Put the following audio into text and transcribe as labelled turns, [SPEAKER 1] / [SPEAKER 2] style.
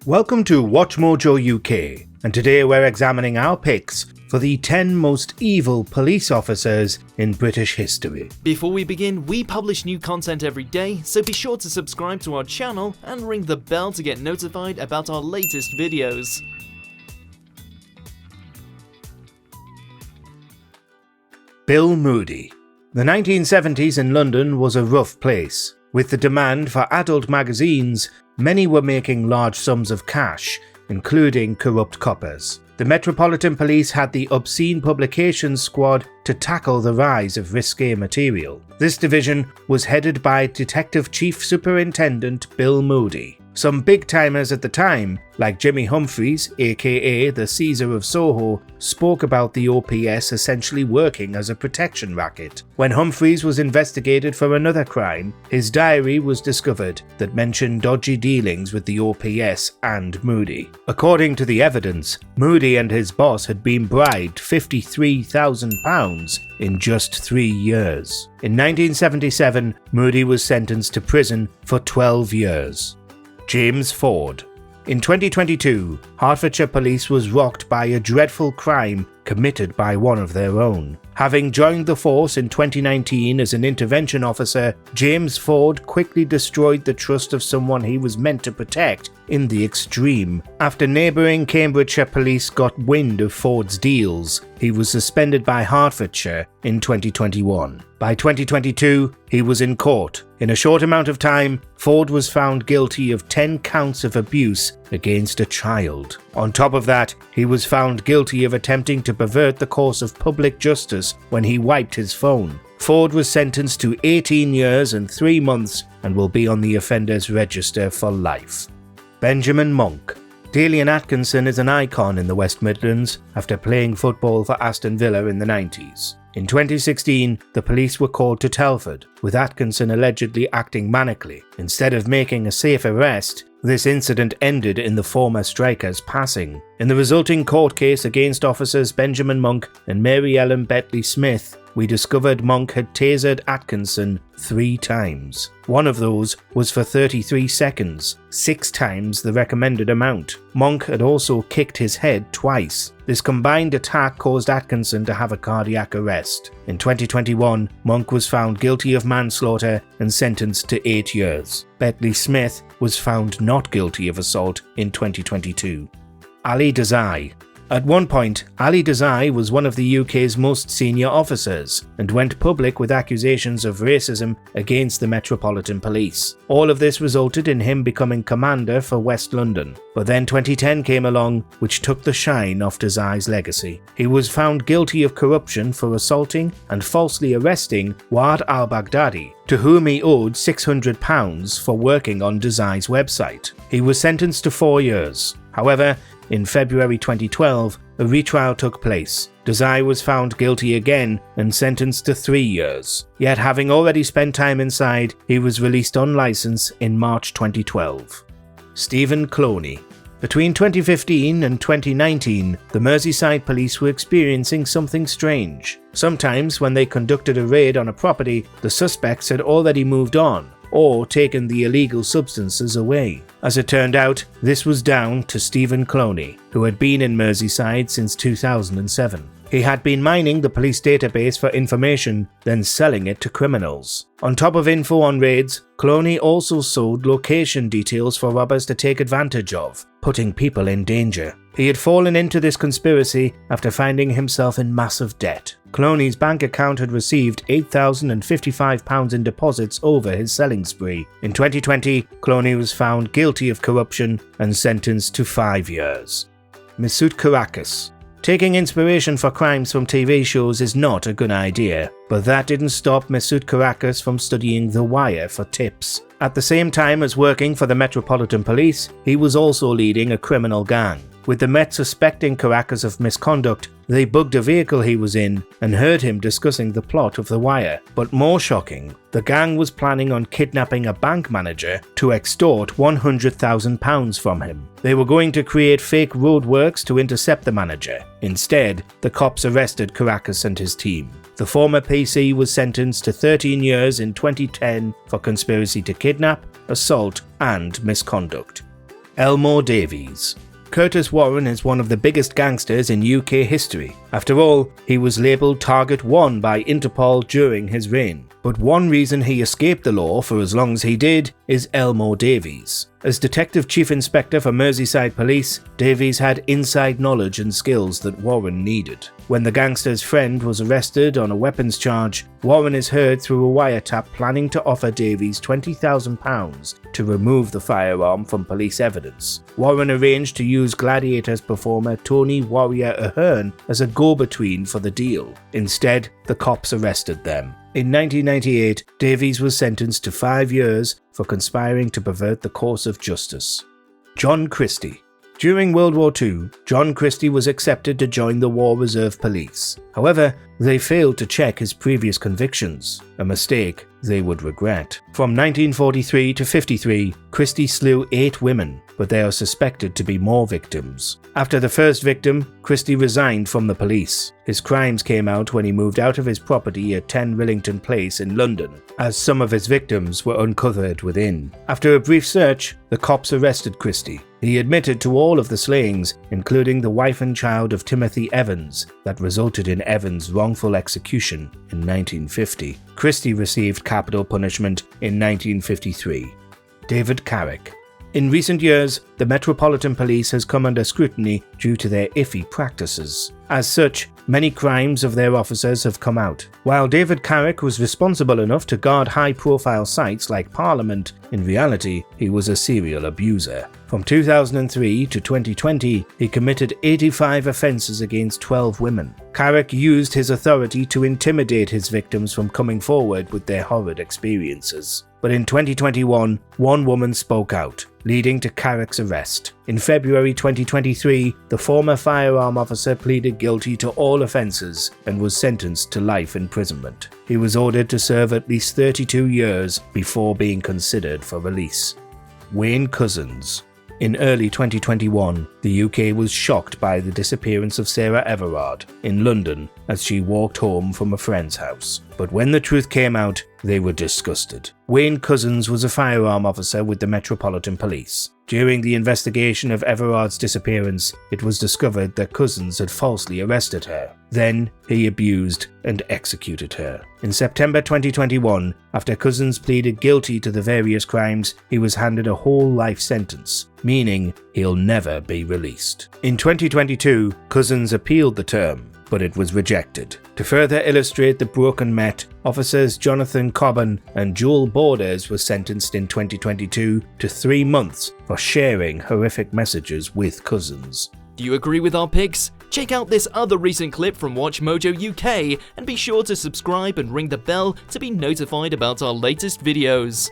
[SPEAKER 1] Welcome to WatchMojoUK, and today we're examining our picks for the 10 most evil police officers in British history.
[SPEAKER 2] Before we begin, we publish new content every day, so be sure to subscribe to our channel and ring the bell to get notified about our latest videos.
[SPEAKER 1] Bill Moody. The 1970s in London was a rough place. With the demand for adult magazines, many were making large sums of cash, including corrupt coppers. The Metropolitan Police had the Obscene Publications Squad to tackle the rise of risque material. This division was headed by Detective Chief Superintendent Bill Moody. Some big-timers at the time, like Jimmy Humphries, aka the Caesar of Soho, spoke about the OPS essentially working as a protection racket. When Humphries was investigated for another crime, his diary was discovered that mentioned dodgy dealings with the OPS and Moody. According to the evidence, Moody and his boss had been bribed £53,000 in just 3 years. In 1977, Moody was sentenced to prison for 12 years. James Ford. In 2022, Hertfordshire Police was rocked by a dreadful crime committed by one of their own. Having joined the force in 2019 as an intervention officer, James Ford quickly destroyed the trust of someone he was meant to protect in the extreme. After neighbouring Cambridgeshire Police got wind of Ford's deals, he was suspended by Hertfordshire in 2021. By 2022, he was in court. In a short amount of time, Ford was found guilty of 10 counts of abuse against a child. On top of that, he was found guilty of attempting to pervert the course of public justice when he wiped his phone. Ford was sentenced to 18 years and 3 months and will be on the offenders register for life. Benjamin Monk. Dalian Atkinson is an icon in the West Midlands after playing football for Aston Villa in the 90s. In 2016, the police were called to Telford, with Atkinson allegedly acting manically. Instead of making a safe arrest, this incident ended in the former striker's passing. In the resulting court case against officers Benjamin Monk and Mary Ellen Betley Smith, we discovered Monk had tasered Atkinson 3 times. One of those was for 33 seconds, 6 times the recommended amount. Monk had also kicked his head twice. This combined attack caused Atkinson to have a cardiac arrest. In 2021, Monk was found guilty of manslaughter and sentenced to 8 years. Betley Smith was found not guilty of assault in 2022. Ali Desai. At one point, Ali Desai was one of the UK's most senior officers and went public with accusations of racism against the Metropolitan Police. All of this resulted in him becoming commander for West London. But then 2010 came along, which took the shine off Desai's legacy. He was found guilty of corruption for assaulting and falsely arresting Wad al-Baghdadi, to whom he owed £600 for working on Desai's website. He was sentenced to 4 years. However, in February 2012, a retrial took place. Desai was found guilty again and sentenced to 3 years. Yet having already spent time inside, he was released on licence in March 2012. Stephen Cloney. Between 2015 and 2019, the Merseyside police were experiencing something strange. Sometimes when they conducted a raid on a property, the suspects had already moved on or taken the illegal substances away. As it turned out, this was down to Stephen Cloney, who had been in Merseyside since 2007. He had been mining the police database for information, then selling it to criminals. On top of info on raids, Cloney also sold location details for robbers to take advantage of, putting people in danger. He had fallen into this conspiracy after finding himself in massive debt. Cloney's bank account had received £8,055 in deposits over his selling spree. In 2020, Cloney was found guilty of corruption and sentenced to 5 years. Mesut Karakas. Taking inspiration for crimes from TV shows is not a good idea, but that didn't stop Mesut Karakas from studying The Wire for tips. At the same time as working for the Metropolitan Police, he was also leading a criminal gang. With the Met suspecting Karakas of misconduct, they bugged a vehicle he was in and heard him discussing the plot of The Wire. But more shocking, the gang was planning on kidnapping a bank manager to extort £100,000 from him. They were going to create fake roadworks to intercept the manager. Instead, the cops arrested Karakas and his team. The former PC was sentenced to 13 years in 2010 for conspiracy to kidnap, assault, and misconduct. Elmore Davies. Curtis Warren is one of the biggest gangsters in UK history. After all, he was labelled Target 1 by Interpol during his reign. But one reason he escaped the law for as long as he did is Elmore Davies. As Detective Chief Inspector for Merseyside Police, Davies had inside knowledge and skills that Warren needed. When the gangster's friend was arrested on a weapons charge, Warren is heard through a wiretap planning to offer Davies £20,000 to remove the firearm from police evidence. Warren arranged to use Gladiators performer Tony Warrior Ahern as a go-between for the deal. Instead, the cops arrested them. In 1998, Davies was sentenced to 5 years for conspiring to pervert the course of justice. John Christie. During World War II, John Christie was accepted to join the War Reserve Police. However, they failed to check his previous convictions, a mistake they would regret. From 1943 to 53, Christie slew 8 women, but there are suspected to be more victims. After the first victim, Christie resigned from the police. His crimes came out when he moved out of his property at 10 Rillington Place in London, as some of his victims were uncovered within. After a brief search, the cops arrested Christie. He admitted to all of the slayings, including the wife and child of Timothy Evans, that resulted in Evans' wrongful execution in 1950. Christie received capital punishment in 1953. David Carrick. In recent years, the Metropolitan Police has come under scrutiny due to their iffy practices. As such, many crimes of their officers have come out. While David Carrick was responsible enough to guard high-profile sites like Parliament, in reality, he was a serial abuser. From 2003 to 2020, he committed 85 offences against 12 women. Carrick used his authority to intimidate his victims from coming forward with their horrid experiences. But in 2021, one woman spoke out, leading to Carrick's arrest. In February 2023, the former firearm officer pleaded guilty to all offences and was sentenced to life imprisonment. He was ordered to serve at least 32 years before being considered for release. Wayne Couzens. In early 2021, the UK was shocked by the disappearance of Sarah Everard in London as she walked home from a friend's house. But when the truth came out, they were disgusted. Wayne Couzens was a firearm officer with the Metropolitan Police. During the investigation of Everard's disappearance, it was discovered that Couzens had falsely arrested her. Then, he abused and executed her. In September 2021, after Couzens pleaded guilty to the various crimes, he was handed a whole life sentence, meaning he'll never be released. In 2022, Couzens appealed the term, but it was rejected. To further illustrate the broken Met, officers Jonathan Cobban and Joel Borders were sentenced in 2022 to 3 months for sharing horrific messages with Couzens.
[SPEAKER 2] Do you agree with our picks? Check out this other recent clip from WatchMojoUK and be sure to subscribe and ring the bell to be notified about our latest videos.